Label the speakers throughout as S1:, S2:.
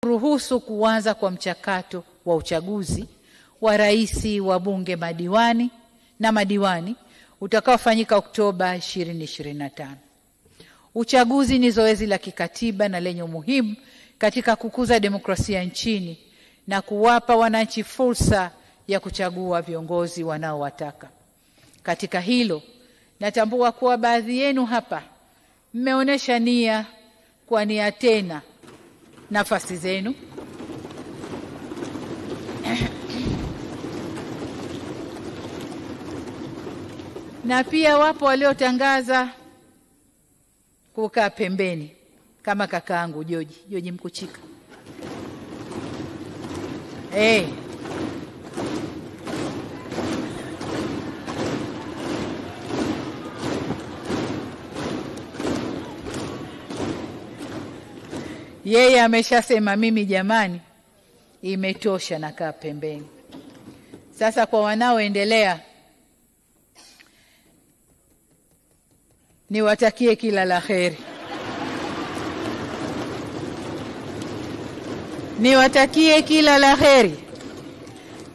S1: ruhusu kuanza kwa mchakato wa uchaguzi wa rais, wa bunge, madiwani utakaofanyika Oktoba 2025. Uchaguzi ni zoezi la kikatiba na lenye umuhimu katika kukuza demokrasia nchini na kuwapa wananchi fursa ya kuchagua viongozi wanaowataka. Katika hilo, natambua kuwa baadhi yenu hapa mmeonyesha nia kuwania tena nafasi zenu na pia wapo waliotangaza kukaa pembeni kama kakaangu George Mkuchika. Yeye ameshasema mimi jamani, imetosha, nakaa pembeni. Sasa kwa wanaoendelea, niwatakie kila la kheri. Niwatakie kila la kheri,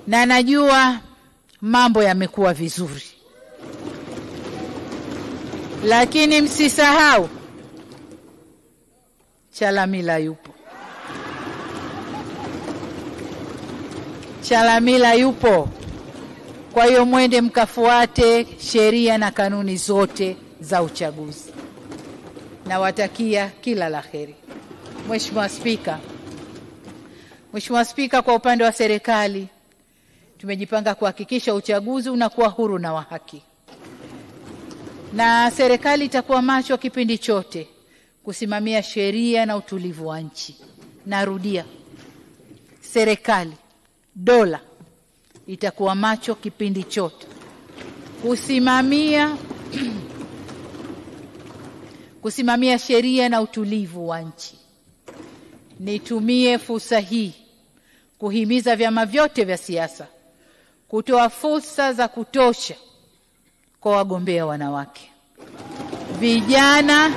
S1: na najua mambo yamekuwa vizuri, lakini msisahau Chalamila yupo. Chalamila yupo. Kwa hiyo mwende mkafuate sheria na kanuni zote za uchaguzi. Nawatakia kila la kheri. Mheshimiwa Spika, kwa upande wa serikali tumejipanga kuhakikisha uchaguzi unakuwa huru na wa haki. Na serikali itakuwa macho kipindi chote kusimamia sheria na utulivu wa nchi. Narudia, serikali, dola itakuwa macho kipindi chote kusimamia sheria na utulivu wa nchi. Nitumie fursa hii kuhimiza vyama vyote vya siasa kutoa fursa za kutosha kwa wagombea wanawake, vijana